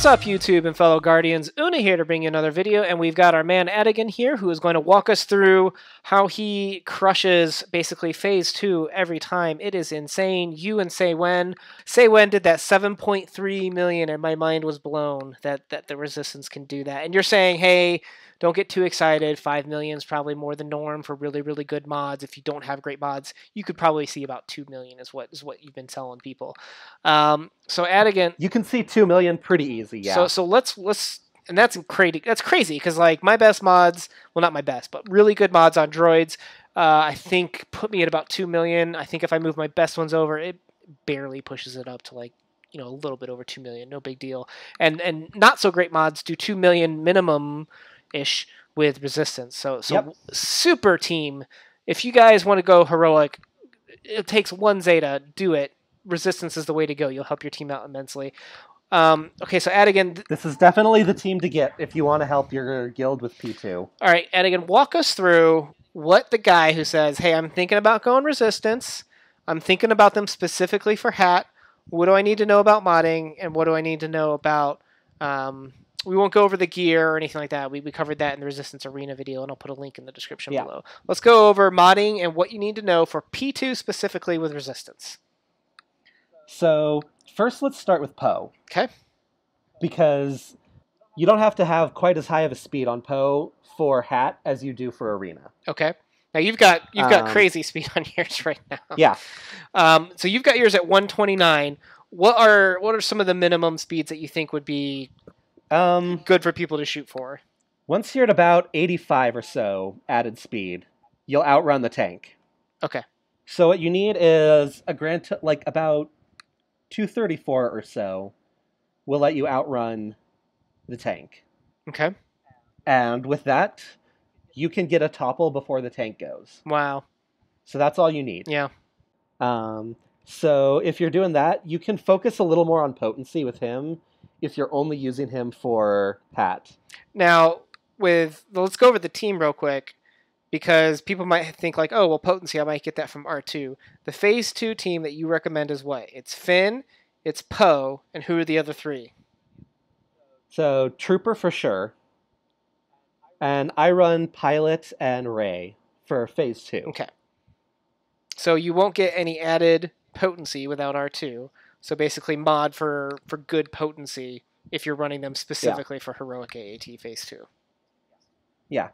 up, YouTube and fellow Guardians? Una here to bring you another video, and we've got our man Adigan here who is going to walk us through how he crushes basically Phase 2 every time. It is insane. You and Say When did that 7.3 million, and my mind was blown that the Resistance can do that. And you're saying, hey, don't get too excited. 5 million is probably more than norm for really, really good mods. If you don't have great mods, you could probably see about 2 million is what you've been telling people. So Adigan, you can see 2 million pretty easy, yeah. So let's and that's crazy. That's crazy because like my best mods, well not my best, but really good mods on droids, I think put me at about 2 million. I think if I move my best ones over, it barely pushes it up to like, you know, a little bit over 2 million. No big deal. And not so great mods do 2 million minimum ish with Resistance. So yep. Super team. If you guys want to go heroic, it takes one Zeta. Do it. Resistance is the way to go. You'll help your team out immensely. Okay, so Adigan, this is definitely the team to get if you want to help your guild with P2. All right, Adigan, walk us through what the guy who says, hey, I'm thinking about going Resistance. I'm thinking about them specifically for HAAT. What do I need to know about modding, and what do I need to know about... we won't go over the gear or anything like that. We covered that in the Resistance Arena video, and I'll put a link in the description below. Let's go over modding and what you need to know for P2 specifically with Resistance. So, first let's start with Poe. Okay. Because you don't have to have quite as high of a speed on Poe for HAAT as you do for Arena. Okay. Now you've got crazy speed on yours right now. Yeah. So you've got yours at 129. What are some of the minimum speeds that you think would be good for people to shoot for? Once you're at about 85 or so added speed, you'll outrun the tank. Okay. So what you need is a like about 234 or so will let you outrun the tank. Okay. And with that, you can get a topple before the tank goes. Wow. So that's all you need. Yeah. So if you're doing that, you can focus a little more on potency with him if you're only using him for HAAT. Now, let's go over the team real quick, because people might think like, oh, well, potency, I might get that from R2. The Phase 2 team that you recommend is what? It's Finn, it's Poe, and who are the other three? So, Trooper for sure. And I run Pilot and Rey for Phase 2. Okay. So you won't get any added potency without R2. So basically mod for good potency if you're running them specifically for Heroic AAT Phase 2. Yeah.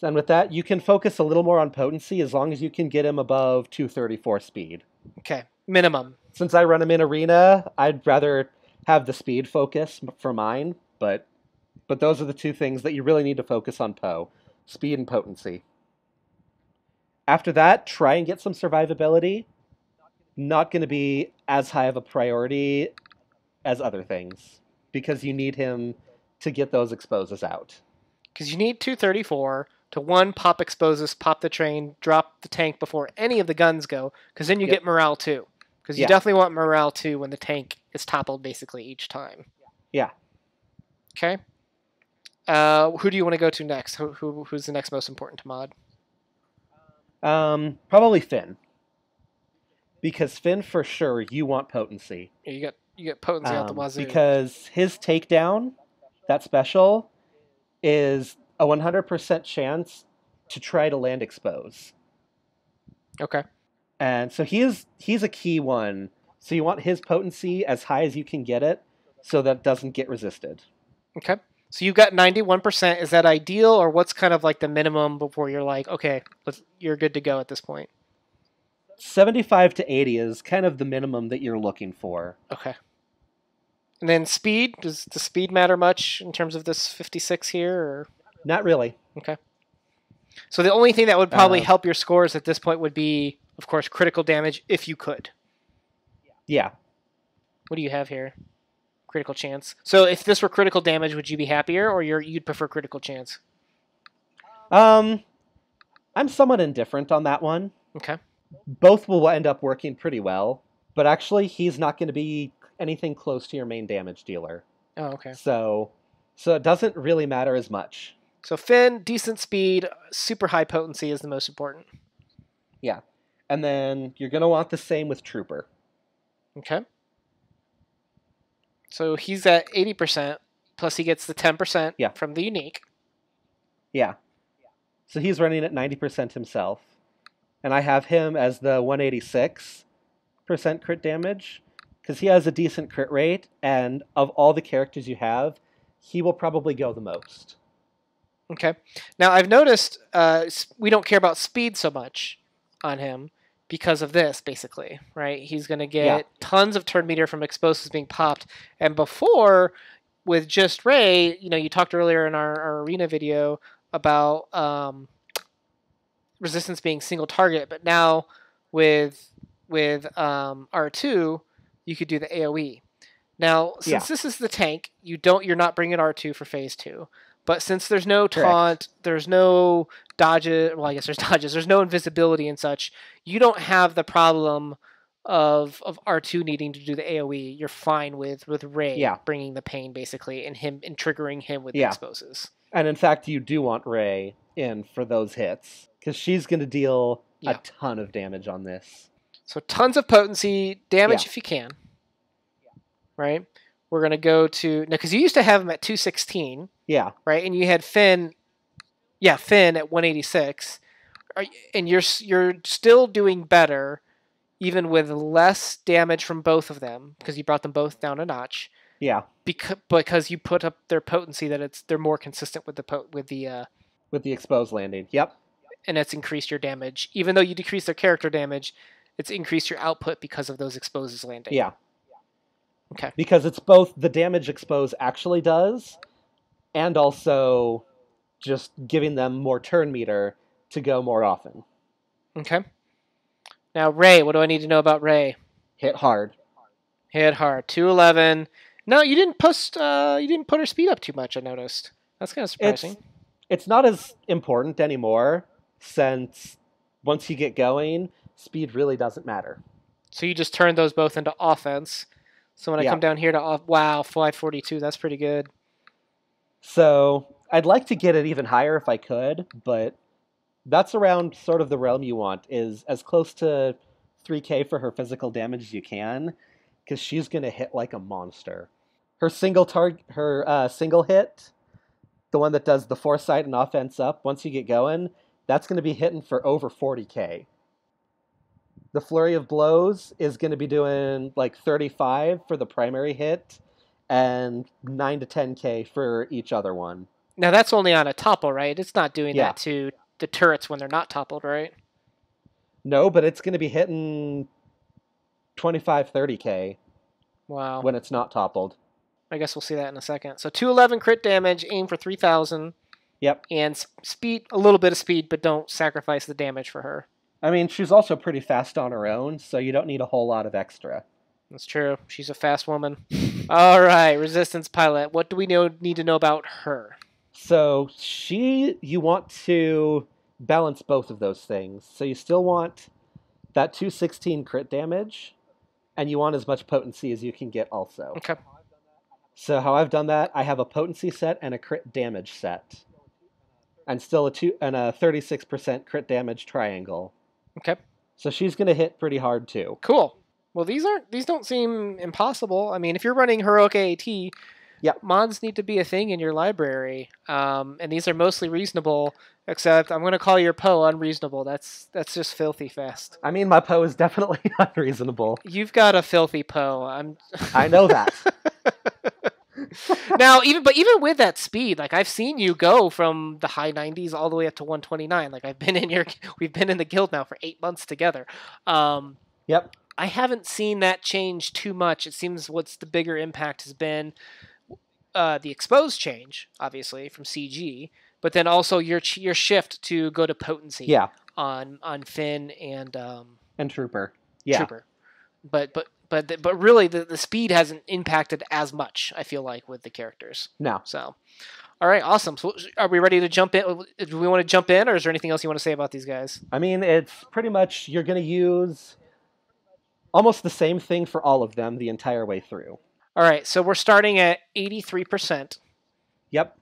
And with that, you can focus a little more on potency as long as you can get him above 234 speed. Okay, minimum. Since I run him in Arena, I'd rather have the speed focus for mine, but those are the two things that you really need to focus on Poe. Speed and potency. After that, try and get some survivability. Not going to be as high of a priority as other things, because you need him to get those exposes out. Because you need 234 to, one, pop exposes, pop the train, drop the tank before any of the guns go, because then you get morale too. Because you definitely want morale too when the tank is toppled basically each time. Yeah. Okay. Who do you want to go to next? Who's the next most important to mod? Probably Finn. Because Finn, for sure, you want potency. Yeah, you get potency out the wazoo. Because his takedown, that special, is a 100% chance to try to land expose. Okay. And so he's a key one. So you want his potency as high as you can get it, so that it doesn't get resisted. Okay. So you've got 91%. Is that ideal, or what's kind of like the minimum before you're like, okay, you're good to go at this point? 75 to 80 is kind of the minimum that you're looking for. Okay. And then speed, does the speed matter much in terms of this 56 here? Or? Not really. Okay. So the only thing that would probably help your scores at this point would be, of course, critical damage, if you could. Yeah. What do you have here? Critical chance. So if this were critical damage, would you be happier, or you'd prefer critical chance? I'm somewhat indifferent on that one. Okay. Both will end up working pretty well, but actually he's not going to be anything close to your main damage dealer. Oh, okay. So it doesn't really matter as much. So Finn, decent speed, super high potency is the most important. Yeah. And then you're going to want the same with Trooper. Okay. So he's at 80%, plus he gets the 10% Yeah. from the unique. Yeah. So he's running at 90% himself. And I have him as the 186% crit damage, because he has a decent crit rate, and of all the characters you have, he will probably go the most. Okay. Now I've noticed we don't care about speed so much on him because of this, basically, right? He's going to get tons of turn meter from explosives being popped, and before with just Ray, you talked earlier in our arena video about resistance being single target, but now with R2, you could do the AOE. Now, since this is the tank, you're not bringing R2 for phase 2. But since there's no taunt, there's no dodges, well, I guess there's dodges, there's no invisibility and such, you don't have the problem of R2 needing to do the AOE. You're fine with Ray bringing the pain, basically, and triggering him with the exposes. And in fact, you do want Ray in for those hits, because she's going to deal a ton of damage on this. So tons of potency, damage if you can. Right? We're going to go to... Now, because you used to have him at 216. Yeah. Right? And you had Finn at 186. And you're still doing better, even with less damage from both of them, because you brought them both down a notch. Yeah. Because you put up their potency that they're more consistent with the exposed landing. Yep. And it's increased your damage. Even though you decrease their character damage, it's increased your output because of those exposes landing. Yeah. Okay. Because it's both the damage expose actually does, and also just giving them more turn meter to go more often. Okay. Now Ray, what do I need to know about Ray? Hit hard. Hit hard. 211. No, you didn't put her speed up too much, I noticed. That's kind of surprising. It's not as important anymore, since once you get going, speed really doesn't matter. So you just turn those both into offense. So when I come down here to wow, 542, that's pretty good. So I'd like to get it even higher if I could, but that's around sort of the realm you want, is as close to 3k for her physical damage as you can, because she's going to hit like a monster. Her single hit, the one that does the foresight and offense up, once you get going, that's going to be hitting for over 40k. The flurry of blows is going to be doing like 35 for the primary hit, and 9 to 10k for each other one. Now that's only on a topple, right? It's not doing that to the turrets when they're not toppled, right? No, but it's going to be hitting 25, 30k. Wow. When it's not toppled. I guess we'll see that in a second. So 211 crit damage, aim for 3,000. Yep. And speed, a little bit of speed, but don't sacrifice the damage for her. I mean, she's also pretty fast on her own, so you don't need a whole lot of extra. That's true. She's a fast woman. All right, Resistance Pilot. What do we need to know about her? So you want to balance both of those things. So you still want that 216 crit damage, and you want as much potency as you can get also. Okay. So how I've done that, I have a potency set and a crit damage set. And still a 36% crit damage triangle. Okay. So she's going to hit pretty hard too. Cool. Well, these don't seem impossible. I mean, if you're running Heroic AAT, mods need to be a thing in your library. And these are mostly reasonable, except I'm going to call your Poe unreasonable. That's just filthy fast. I mean, my Poe is definitely unreasonable. You've got a filthy Poe. I know that. Now, even with that speed, like I've seen you go from the high 90s all the way up to 129. Like we've been in the guild now for 8 months together. Yep. I haven't seen that change too much. It seems what's the bigger impact has been the exposed change, obviously from CG, but then also your shift to go to potency. Yeah. On Finn and Trooper. Yeah. Trooper, but really the speed hasn't impacted as much, I feel like, with the characters. No. So, all right, awesome. So are we ready to jump in? Do we want to jump in, or is there anything else you want to say about these guys? I mean, it's pretty much you're going to use almost the same thing for all of them the entire way through. All right, so we're starting at 83%. Yep.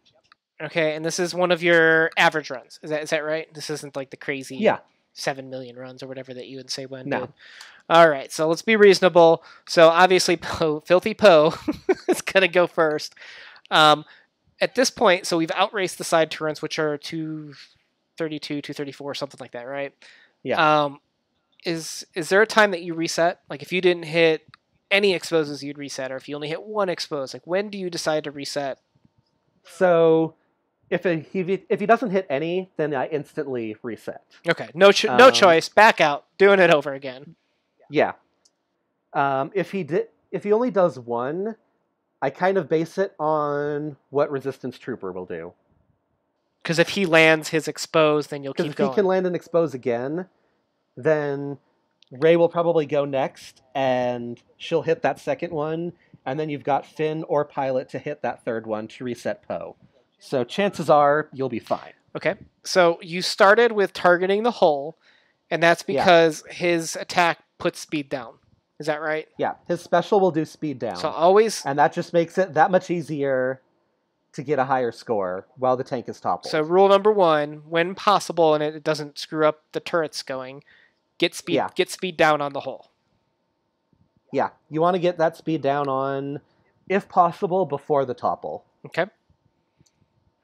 Okay, and this is one of your average runs. Is that right? This isn't like the crazy 7 million runs or whatever that you and Saywin did. All right, so let's be reasonable. So obviously, Filthy Poe is going to go first. Um, at this point, so we've outraced the side turrets, which are 232, 234, something like that, right? Yeah. Is there a time that you reset? Like if you didn't hit any exposes, you'd reset, or if you only hit one expose, like when do you decide to reset? So if he doesn't hit any, then I instantly reset. Okay, no choice, back out, doing it over again. Yeah. If he only does one, I kind of base it on what Resistance Trooper will do. Because if he lands his expose, then you'll keep going. Because if he can land an expose again, then Rey will probably go next, and she'll hit that second one, and then you've got Finn or Pilot to hit that third one to reset Poe. So chances are you'll be fine. Okay, so you started with targeting the hull, and that's because his attack puts speed down. Is that right? Yeah, his special will do speed down. So always... And that just makes it that much easier to get a higher score while the tank is toppled. So rule number 1, when possible and it doesn't screw up the turrets going, get speed down on the hull. Yeah, you want to get that speed down on, if possible, before the topple. Okay.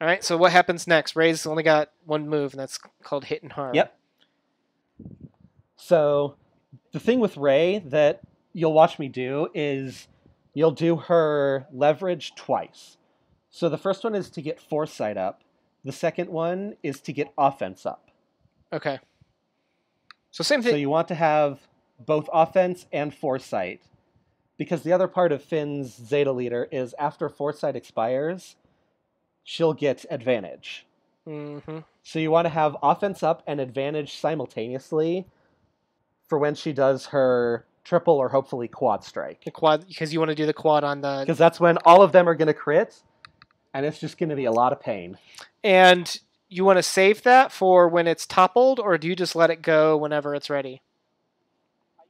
All right, so what happens next? Rey's only got one move, and that's called Hit and Harm. Yep. So the thing with Rey that you'll watch me do is you'll do her leverage twice. So the first one is to get foresight up. The second one is to get offense up. Okay. So same thing. So you want to have both offense and foresight. Because the other part of Finn's Zeta Leader is after foresight expires, she'll get advantage. Mm-hmm. So you want to have offense up and advantage simultaneously for when she does her triple or hopefully quad strike. The quad, because you want to do the quad on the... Because that's when all of them are going to crit, and it's just going to be a lot of pain. And you want to save that for when it's toppled, or do you just let it go whenever it's ready?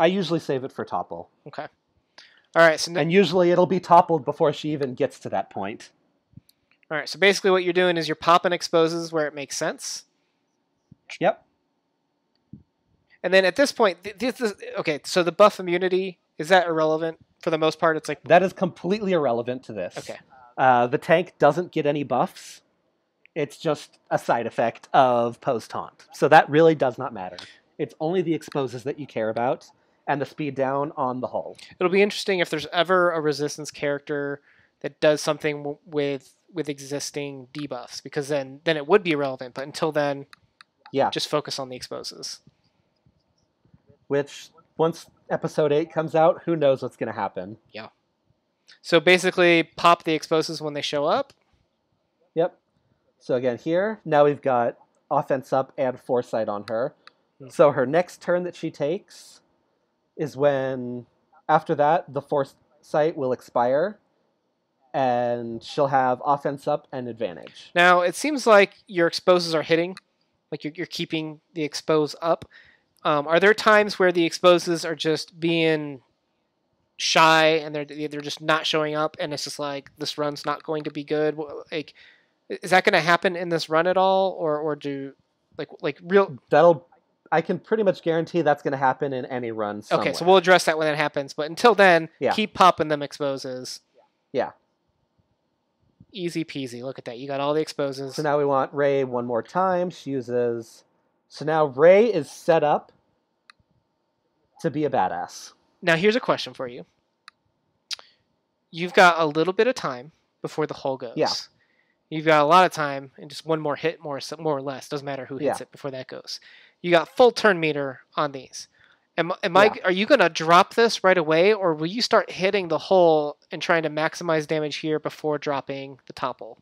I usually save it for topple. Okay. All right. So and usually it'll be toppled before she even gets to that point. All right. So basically what you're doing is you're popping exposes where it makes sense. Yep. And then at this point, this is, okay, so the buff immunity, is that irrelevant for the most part? It's like... That is completely irrelevant to this. Okay. The tank doesn't get any buffs. It's just a side effect of post-taunt. So that really does not matter. It's only the exposes that you care about, and the speed down on the hull. It'll be interesting if there's ever a resistance character that does something with existing debuffs, because then it would be irrelevant. But until then, just focus on the exposes. Which, once Episode 8 comes out, who knows what's going to happen. Yeah. So basically, pop the exposes when they show up. Yep. So again, here, now we've got offense up and foresight on her. So her next turn that she takes is when, after that, the foresight will expire, and she'll have offense up and advantage. Now, it seems like your exposes are hitting, like you're keeping the expose up. Are there times where the exposes are just being shy and they're just not showing up, and it's just like, this run's not going to be good? Like, is that going to happen in this run at all, or do like real? I can pretty much guarantee that's going to happen in any run somewhere. Okay, so we'll address that when it happens. But until then, keep popping them exposes. Yeah. Easy peasy. Look at that. You got all the exposes. So now we want Rey one more time. She uses... So now Rey is set up to be a badass. Now here's a question for you. You've got a little bit of time before the hull goes. Yeah. You've got a lot of time, and just one more hit, more or less. Doesn't matter who hits it before that goes. You got full turn meter on these. Are you going to drop this right away, or will you start hitting the hull and trying to maximize damage here before dropping the topple?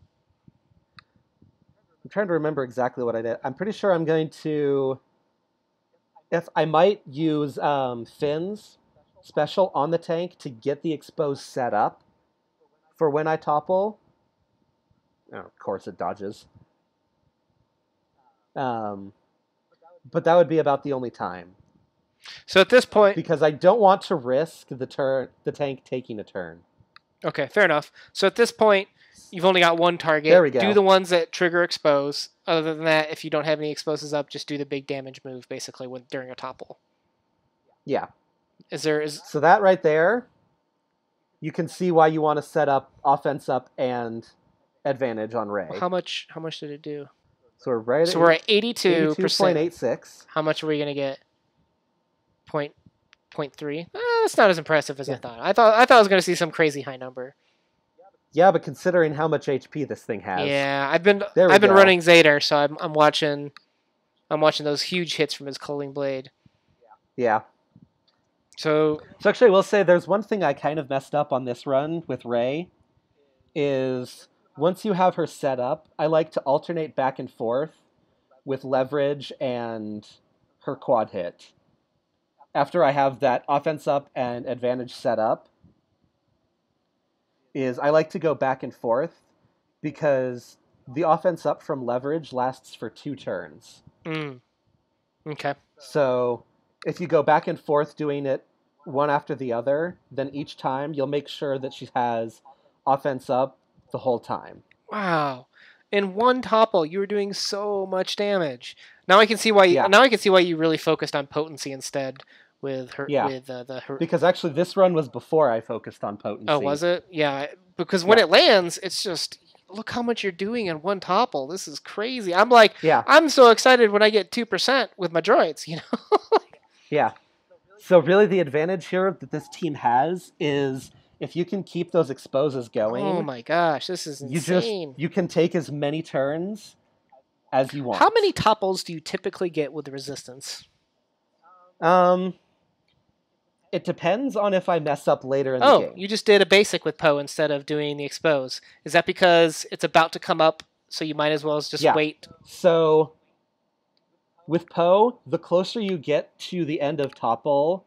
I'm trying to remember exactly what I did. I'm pretty sure I'm going to... If I might use Finn's special on the tank to get the expose set up for when I topple. Oh, of course it dodges. But that would be about the only time. So at this point... Because I don't want to risk the tank taking a turn. Okay, fair enough. So at this point, you've only got one target. There we go. Do the ones that trigger expose. Other than that, if you don't have any exposes up, just do the big damage move, basically, during a topple. Yeah. Is So that right there, you can see why you want to set up offense up and advantage on Ray. how much did it do? So we're right So we're at at 82%. 82.86. How much are we gonna get? Point three. That's not as impressive as I Yeah. thought. I thought I was gonna see some crazy high number. Yeah, but considering how much HP this thing has, Yeah, I've been there we I've been go. running Zader, so I'm watching those huge hits from his Culling Blade. Yeah. So So actually, I will say there's one thing I kind of messed up on this run with Ray is once you have her set up, I like to alternate back and forth with leverage and her quad hit. After I have that offense up and advantage set up, is I like to go back and forth because the offense up from leverage lasts for 2 turns. okay. So if you go back and forth doing it one after the other, then each time you'll make sure that she has offense up the whole time. Wow. In one topple, you were doing so much damage. Now I can see why. Yeah. Now I can see why you really focused on potency instead with her. Yeah. With the her. Because actually this run was before I focused on potency. Oh, was it? Yeah. Because when Yeah. it lands, it's just look how much you're doing in one topple. This is crazy. I'm like, Yeah. I'm so excited when I get 2% with my droids. You know. Yeah. So really the advantage here that this team has is if you can keep those exposes going, Oh my gosh, this is insane. you can take as many turns as you want. How many topples do you typically get with the resistance? It depends on if I mess up later in the game. You just did a basic with Poe instead of doing the expose. Is that because it's about to come up, so you might as well just wait? So with Poe, the closer you get to the end of topple,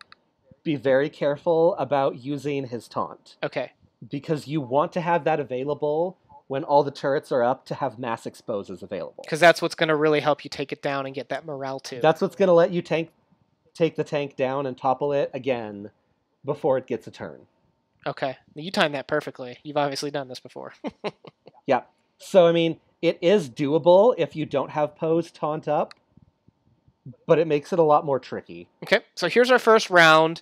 be very careful about using his taunt. Okay. Because you want to have that available when all the turrets are up to have mass exposes available. Because that's what's going to really help you take it down and get that morale too. That's what's going to let you take the tank down and topple it again before it gets a turn. Okay. You timed that perfectly. You've obviously done this before. Yeah. So, I mean, it is doable if you don't have Poe's taunt up, but it makes it a lot more tricky. Okay. So here's our first round,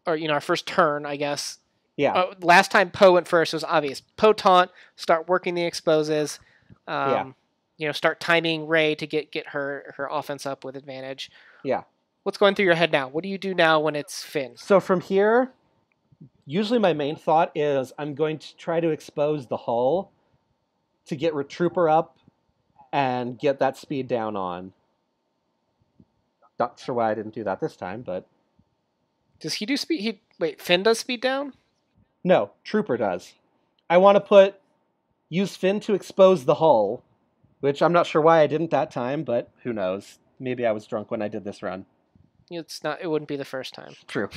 or, our first turn, I guess. Yeah. Last time Poe went first, it was obvious. Poe taunt, start working the exposes. Start timing Ray to get her offense up with advantage. Yeah. What's going through your head now? What do you do now when it's Finn? So from here, usually my main thought is I'm going to try to expose the hull to get Trooper up and get that speed down on. Not sure why I didn't do that this time, but... Does he do speed? Finn does speed down? No, Trooper does. I want to use Finn to expose the hull, which I'm not sure why I didn't that time, but who knows. Maybe I was drunk when I did this run. It wouldn't be the first time. True.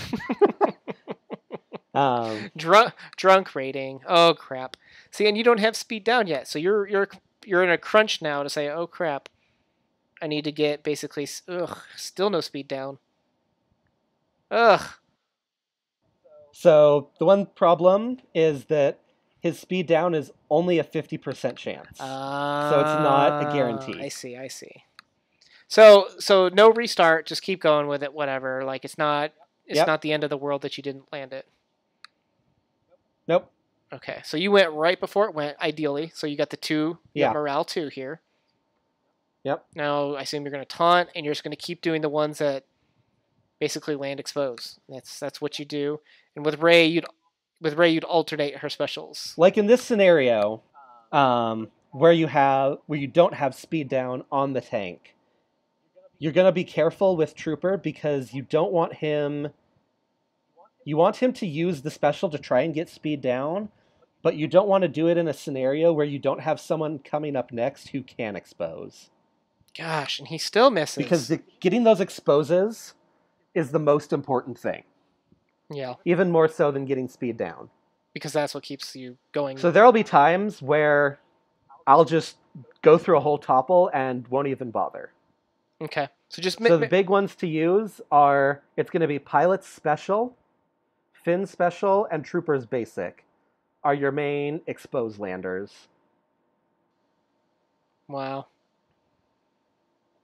Drunk rating. Oh crap. See, and you don't have speed down yet, so you're in a crunch now to say, oh crap, I need to get basically. Still no speed down. So the one problem is that his speed down is only a 50% chance. So it's not a guarantee. I see. So no restart, just keep going with it, whatever. Like it's not the end of the world that you didn't land it. Nope. Okay, so you went right before it went, ideally. So you got the 2, you got morale 2 here. Yep. Now I assume you're going to taunt, and you're just going to keep doing the ones that basically land expose. That's what you do. And with Ray, you'd alternate her specials. Like in this scenario, where you don't have speed down on the tank, you're going to be careful with Trooper because you don't want him... You want him to use the special to try and get speed down, but you don't want to do it in a scenario where you don't have someone coming up next who can expose. Gosh, and he still misses. Because getting those exposes is the most important thing. Yeah. Even more so than getting speed down. Because that's what keeps you going. So there'll be times where I'll just go through a whole topple and won't even bother. Okay. So the big ones to use are, it's going to be Pilot's Special, Finn Special, and Trooper's Basic are your main expose landers. Wow.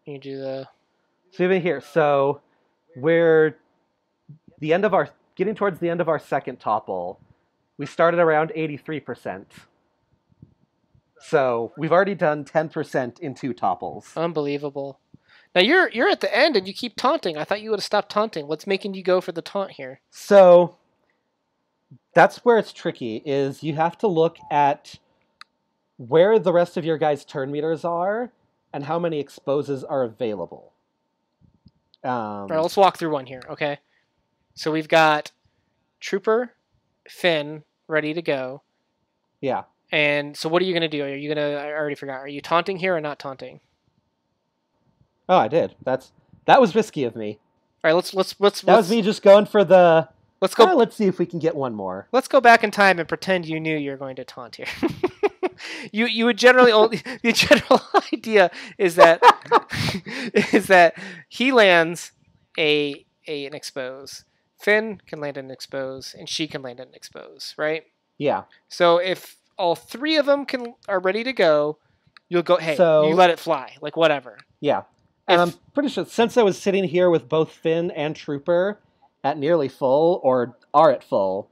You do the... So even here, so we're getting towards the end of our second topple, we started around 83%. So we've already done 10% in 2 topples. Unbelievable. Now you're at the end and you keep taunting. I thought you would have stopped taunting. What's making you go for the taunt here? So that's where it's tricky, is you have to look at where the rest of your guys' turn meters are and how many exposes are available. All right, let's walk through one here, okay? So we've got Trooper, Finn, ready to go. Yeah. And so what are you going to do? Are you going to... I already forgot. Are you taunting here or not taunting? Oh, I did. That was risky of me. All right, let's That was me just going for the... Let's go. Let's see if we can get one more. Let's go back in time and pretend you knew you were going to taunt here. you would generally only... The general idea is that he lands an expose. Finn can land an expose, and she can land an expose, right? Yeah. So if all 3 of them are ready to go, you'll go, hey, you let it fly, like whatever. Yeah. And I'm pretty sure, since I was sitting here with both Finn and Trooper at nearly full, or are at full,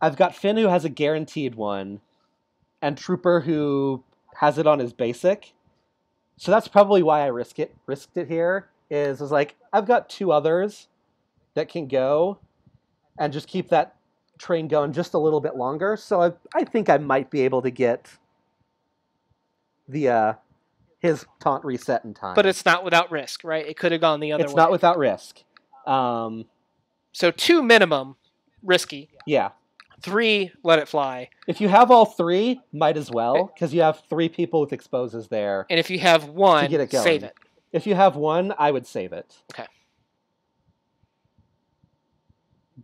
I've got Finn who has a guaranteed one, and Trooper who has it on his basic. So that's probably why I risked it here, is like, I've got 2 others that can go, and just keep that train going just a little bit longer. So I think I might be able to get his taunt reset in time. But it's not without risk, right? It could have gone the other way. It's not without risk. So 2 minimum, risky. Yeah. 3, let it fly. If you have all 3, might as well, because you have 3 people with exposes there. And if you have 1, get it going. save it. If you have 1, I would save it. Okay.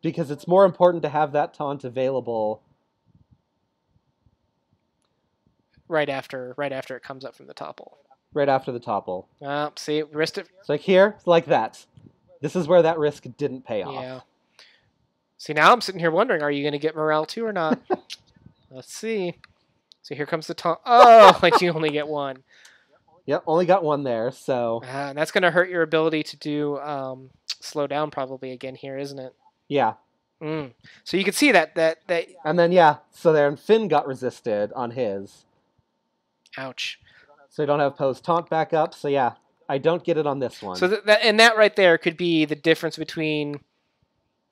Because it's more important to have that taunt available right after it comes up from the topple. Right after the topple. See, risked it. It's like here, it's like that. This is where that risk didn't pay off. Yeah. See, now I'm sitting here wondering, are you going to get morale too or not? Let's see. So here comes the taunt. Oh, like you only get 1. Yep, only got 1 there, so... And that's going to hurt your ability to do slow down probably again here, isn't it? Yeah. So you can see that... And then, yeah, so there, and Finn got resisted on his. Ouch. So you don't have Poe's taunt back up, so yeah, I don't get it on this one. So that right there could be the difference between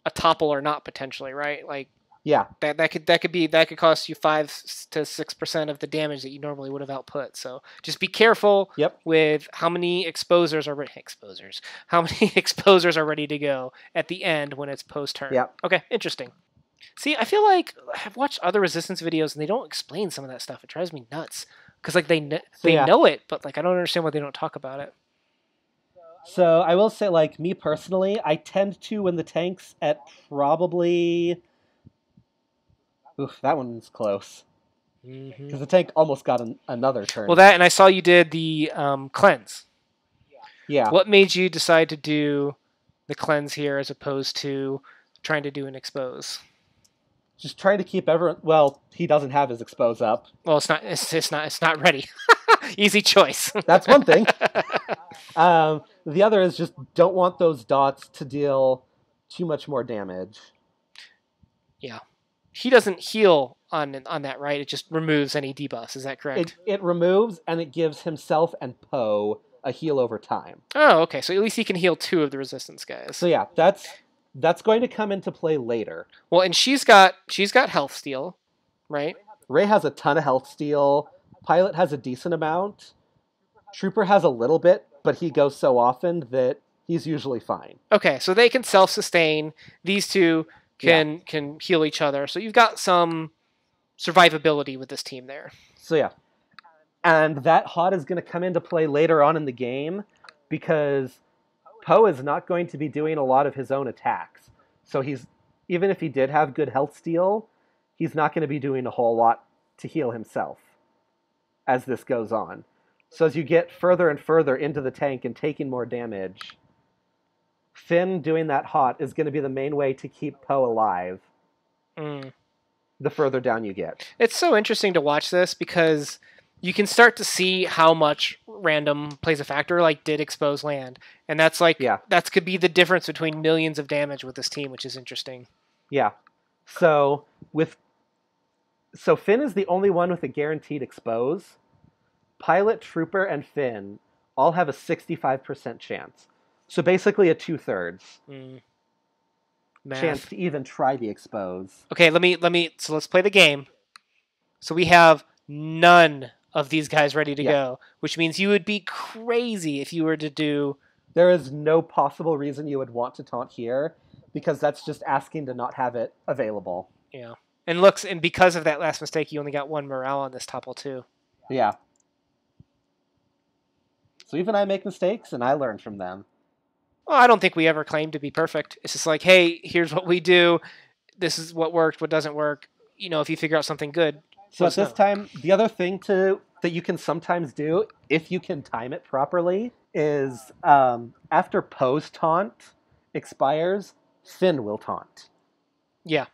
a topple or not, potentially, right? Like, yeah, that could cost you 5 to 6% of the damage that you normally would have output. So just be careful. Yep. With how many exposers are ready to go at the end when it's post turn. Yep. Okay, interesting. See, I feel like I've watched other resistance videos and they don't explain some of that stuff. It drives me nuts because like they know it, but like I don't understand why they don't talk about it. So I will say, like, me personally, I tend to win the tanks at probably... Oof, that one's close. Because the tank almost got another turn. Well, that, and I saw you did the cleanse. Yeah. What made you decide to do the cleanse here as opposed to trying to do an expose? Just trying to keep everyone... Well, he doesn't have his expose up. Well, it's not ready. Easy choice. That's one thing. The other is just don't want those dots to deal too much more damage. Yeah. He doesn't heal on that, right? It just removes any debuffs. Is that correct? It removes, and it gives himself and Poe a heal over time. Oh, okay. So at least he can heal 2 of the resistance guys. So yeah, that's going to come into play later. Well, and she's got health steal, right? Rey has a ton of health steal. Pilot has a decent amount. Trooper has a little bit, but he goes so often that he's usually fine. Okay, so they can self-sustain. These 2 can heal each other. So you've got some survivability with this team there. So yeah. And that HAAT is going to come into play later on in the game because Poe is not going to be doing a lot of his own attacks. So even if he did have good health steal, he's not going to be doing a whole lot to heal himself as this goes on. So as you get further and further into the tank and taking more damage, Finn doing that HAAT is going to be the main way to keep Poe alive the further down you get. It's so interesting to watch this because you can start to see how much random plays a factor, like did expose land, and that's like Yeah. that could be the difference between millions of damage with this team, which is interesting. Yeah. So Finn is the only one with a guaranteed expose. Pilot, Trooper, and Finn all have a 65% chance. So basically a 2/3 chance to even try the expose. Okay, so let's play the game. So we have none of these guys ready to go, which means you would be crazy if you were to do. There is no possible reason you would want to taunt here, because that's just asking to not have it available. Yeah. And because of that last mistake, you only got 1 morale on this topple too. Yeah. So even I make mistakes, and I learn from them. Well, I don't think we ever claim to be perfect. It's just like, hey, here's what we do. This is what worked, what doesn't work. If you figure out something good. So at this time, the other thing that you can sometimes do, if you can time it properly, is after Poe's taunt expires, Finn will taunt. Yeah,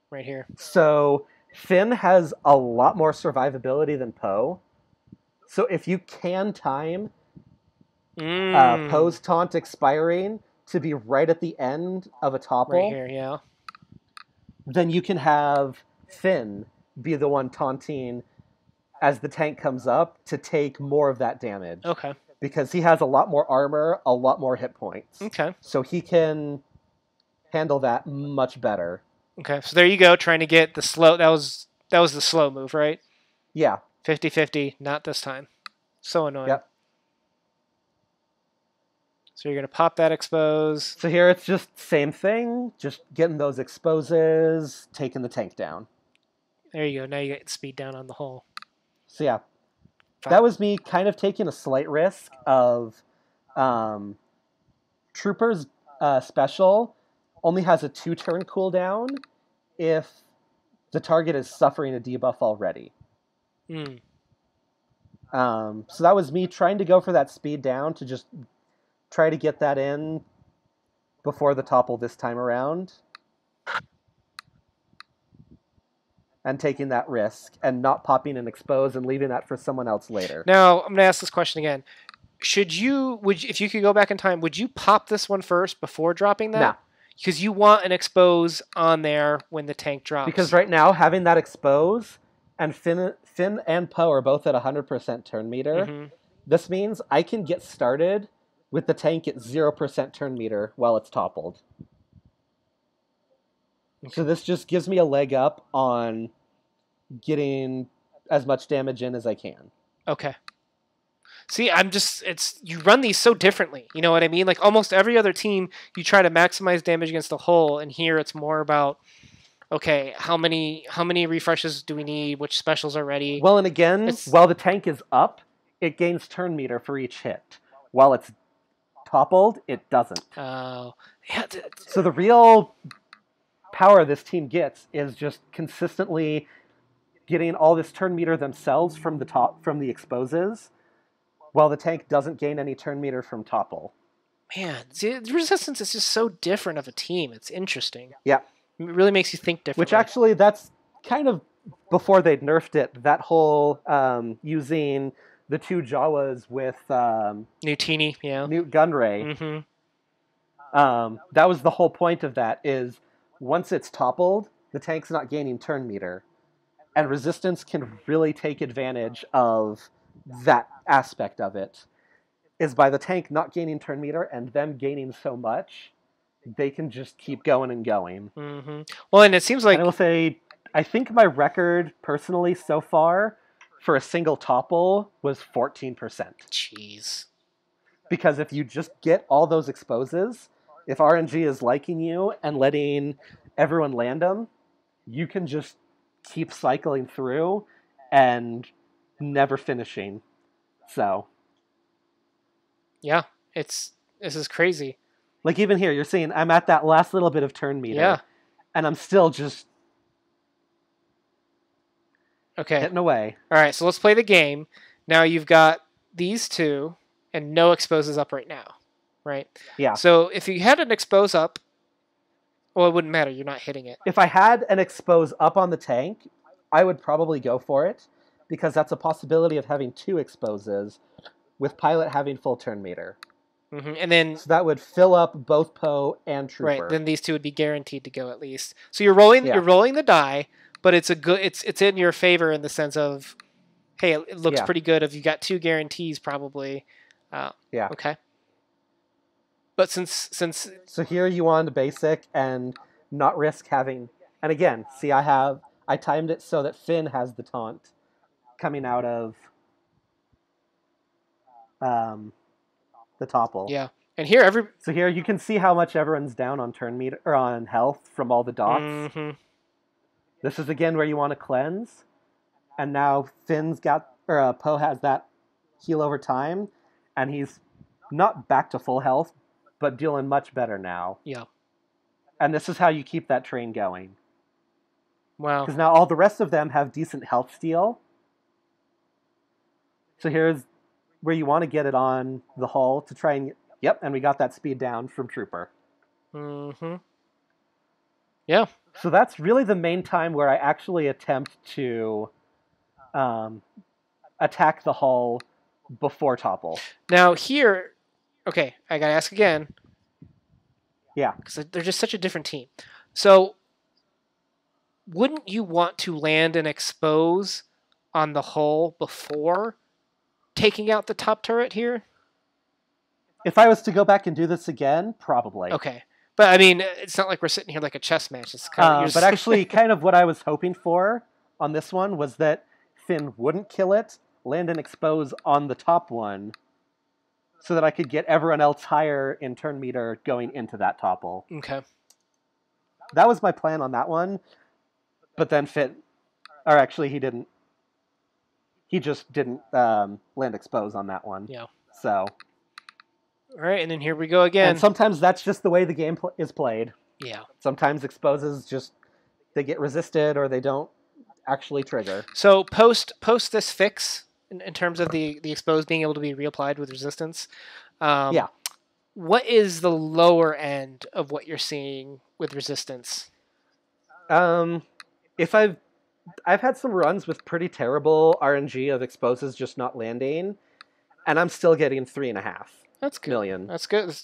right here. So Finn has a lot more survivability than Poe. So if you can time Poe's taunt expiring to be right at the end of a topple, right here, yeah, then you can have Finn be the one taunting as the tank comes up to take more of that damage. Okay. Because he has a lot more armor, a lot more hit points. Okay. So he can handle that much better. Okay, so there you go, trying to get the slow. That was the slow move, right? Yeah. 50-50, not this time. So annoying. Yep. So you're going to pop that expose. So here it's just same thing, just getting those exposes, taking the tank down. There you go. Now you get speed down on the hull. So yeah, that was me kind of taking a slight risk of Trooper's special only has a 2-turn cooldown if the target is suffering a debuff already. So that was me trying to go for that speed down to just try to get that in before the topple this time around. And taking that risk and not popping an expose and leaving that for someone else later. Now, I'm going to ask this question again. If you could go back in time, would you pop this one first before dropping that? No. Because you want an expose on there when the tank drops. Because right now, having that expose and Finn and Poe are both at 100% turn meter, this means I can get started with the tank at 0% turn meter while it's toppled. So this just gives me a leg up on getting as much damage in as I can. Okay. See, you run these so differently. You know what I mean? Like almost every other team, you try to maximize damage against the hull, and here it's more about, okay, how many refreshes do we need? Which specials are ready? Well, and again, while the tank is up, it gains turn meter for each hit. While it's toppled, it doesn't. Oh. Yeah. So the real power this team gets is just consistently getting all this turn meter themselves from the exposes, while the tank doesn't gain any turn meter from topple. Man, the resistance is just so different of a team. It's interesting. Yeah. It really makes you think differently. Which actually, that's kind of before they'd nerfed it. That whole using the 2 Jawas with Newtini, yeah. Newt Gunray. That was the whole point of that, is once it's toppled, the tank's not gaining turn meter. And resistance can really take advantage of that aspect of it. Is by the tank not gaining turn meter and them gaining so much, they can just keep going and going. Well, and it seems like... And I will say, I think my record, personally, so far, for a single topple was 14%. Jeez. Because if you just get all those exposes, if RNG is liking you and letting everyone land them, you can just keep cycling through and never finishing. So, yeah, this is crazy. Like even here, you're seeing I'm at that last little bit of turn meter. Yeah. And I'm still just hitting away. All right, so let's play the game. Now you've got these two and no exposes up right now, right? Yeah. So if you had an expose up, well, it wouldn't matter. You're not hitting it. If I had an expose up on the tank, I would probably go for it, because that's a possibility of having 2 exposes. with Pilot having full turn meter. And then So that would fill up both Poe and Trooper. right, then these two would be guaranteed to go at least. So you're rolling the die, but it's in your favor in the sense of, hey, it looks pretty good if you got 2 guarantees probably. Okay. But since so here you want a basic and not risk having, and again, see, I timed it so that Finn has the taunt coming out of the topple. Yeah. And here so here you can see how much everyone's down on turn meter or on health from all the dots. Mm-hmm. This is again where you want to cleanse, and now Finn's got Poe has that heal over time, and he's not back to full health, but dealing much better now. Yeah. And this is how you keep that train going. Wow. Because now all the rest of them have decent health steal. So here's where you want to get it on the hull to try and... Yep, and we got that speed down from Trooper. Mm-hmm. Yeah. So that's really the main time where I actually attempt to attack the hull before topple. Now here... Okay, I gotta ask again. Yeah. Because they're just such a different team. So, wouldn't you want to land and expose on the hull before taking out the top turret here? If I was to go back and do this again, probably. Okay. But, I mean, it's not like we're sitting here like a chess match. It's kind of, but actually, kind of what I was hoping for on this one was that Finn wouldn't kill it, land and expose on the top one, so that I could get everyone else higher in turn meter going into that topple. Okay. That was my plan on that one, but then Finn... Or actually, he didn't. He just didn't land expose on that one. Yeah. So... All right, and then here we go again. And sometimes that's just the way the game is played. Yeah. Sometimes exposes just... They get resisted or they don't actually trigger. So post this fix... In terms of the expose being able to be reapplied with resistance, yeah. What is the lower end of what you're seeing with resistance? If I've had some runs with pretty terrible RNG of exposes just not landing, and I'm still getting 3.5. That's good. Million. That's good.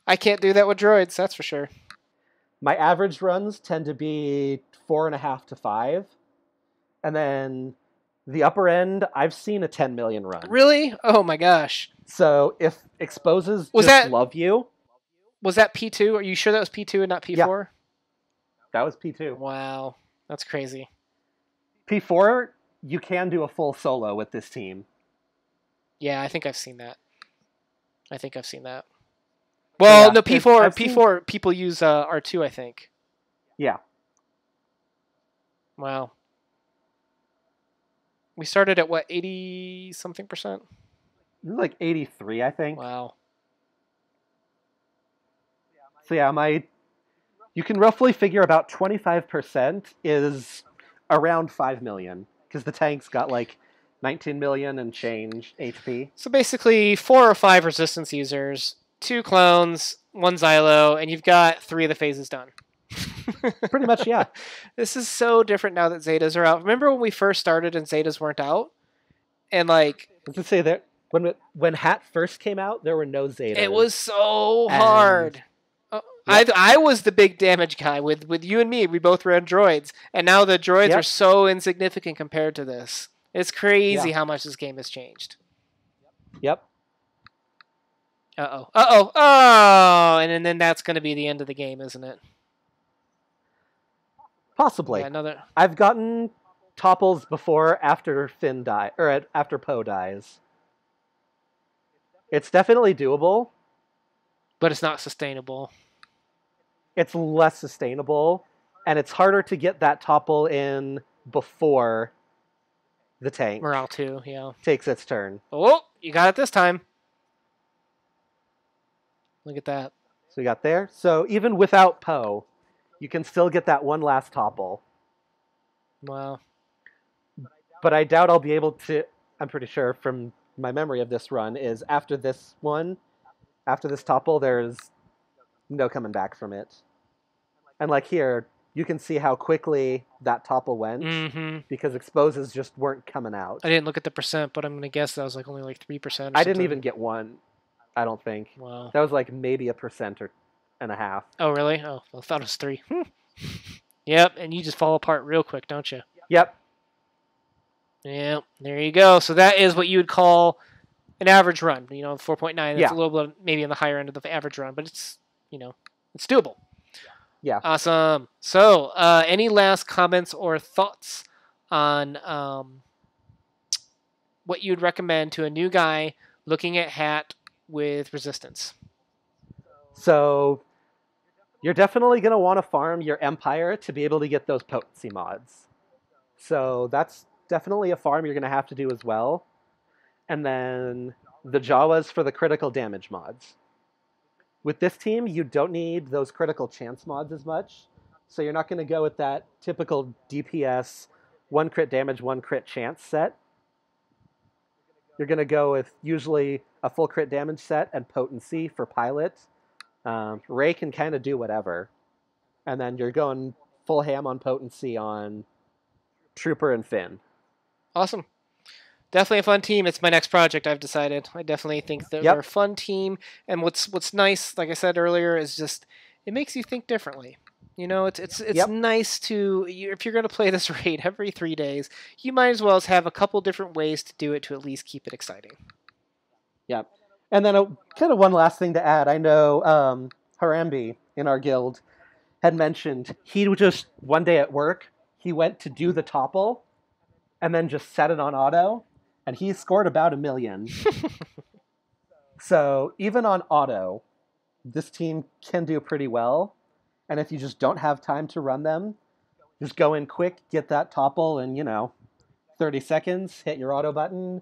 I can't do that with droids, that's for sure. My average runs tend to be 4.5 to 5, and then the upper end, I've seen a 10 million run. Really? Oh my gosh. So if exposes love you... Was that P2? Are you sure that was P2 and not P4? Yeah. That was P2. Wow. That's crazy. P4, you can do a full solo with this team. Yeah, I think I've seen that. Well, yeah, no, P4 people use R2, I think. Yeah. Wow. We started at what, 80-something%? Like 83, I think. Wow. So yeah, you can roughly figure about 25% is around 5 million, because the tank's got like 19 million and change HP. So basically 4 or 5 resistance users, 2 clones, 1 Xylo, and you've got 3 of the phases done. Pretty much, yeah. This is so different now that Zetas are out. Remember when we first started and Zetas weren't out? And like... I was going to say that when HAAT first came out, there were no Zetas. It was so hard. Yep. I was the big damage guy. With you and me, we both ran droids. And now the droids are so insignificant compared to this. It's crazy how much this game has changed. Yep. Uh-oh. Oh! And then that's going to be the end of the game, isn't it? Possibly. Yeah, I've gotten topples before after Finn die or after Poe dies. It's definitely doable, but it's not sustainable. It's less sustainable, and it's harder to get that topple in before the tank. Morale 2, yeah. Takes its turn. Oh, you got it this time. Look at that. So we got there. So even without Poe, you can still get that one last topple. Wow. But I doubt I'll be able to... I'm pretty sure from my memory of this run is after this topple, there's no coming back from it. And like here, you can see how quickly that topple went Mm-hmm. because exposes just weren't coming out. I didn't look at the percent, but I'm gonna guess that was like only like 3%. I didn't even get one. I don't think. Wow. That was like maybe 1% or and a half. Oh really? Oh, well, I thought it was 3. Yep, and you just fall apart real quick, don't you? Yep. Yep. There you go. So that is what you would call an average run. 4.9. That's Yeah. a little bit maybe on the higher end of the average run, but it's it's doable. Yeah. Awesome. So, any last comments or thoughts on what you'd recommend to a new guy looking at HAAT with resistance? So you're definitely going to want to farm your Empire to be able to get those potency mods. So that's definitely a farm you're going to have to do as well. And then the Jawas for the critical damage mods. With this team, you don't need those critical chance mods as much. So you're not going to go with that typical DPS 1 crit damage, 1 crit chance set. You're going to go with usually a full crit damage set and potency for pilot. Ray can kind of do whatever. And then you're going full ham on potency on Trooper and Finn. Awesome. Definitely a fun team. It's my next project, I've decided. I definitely think that they're a fun team. And what's nice, like I said earlier, is just it makes you think differently. It's nice to, if you're going to play this raid every 3 days, you might as well have a couple different ways to do it to at least keep it exciting. Yep. And then kind of one last thing to add. I know Harambe in our guild had mentioned he would just, one day at work, he went to do the topple and then just set it on auto, and he scored about 1 million. So even on auto, this team can do pretty well. And if you just don't have time to run them, just go in quick, get that topple, and 30 seconds, hit your auto button,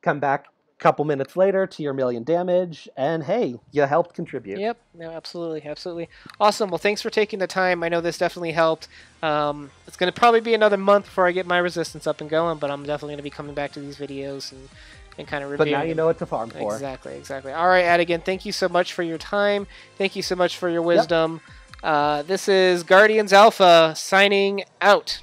come back couple minutes later to your 1 million damage, and hey, you helped contribute. Yep, no, absolutely. Awesome. Well, thanks for taking the time. I know this definitely helped. It's going to probably be another month before I get my resistance up and going, but I'm definitely going to be coming back to these videos and kind of reviewing. But now you know what to farm for. Exactly. All right, Ad, again, thank you so much for your time. Thank you so much for your wisdom. This is Guardians Alpha signing out.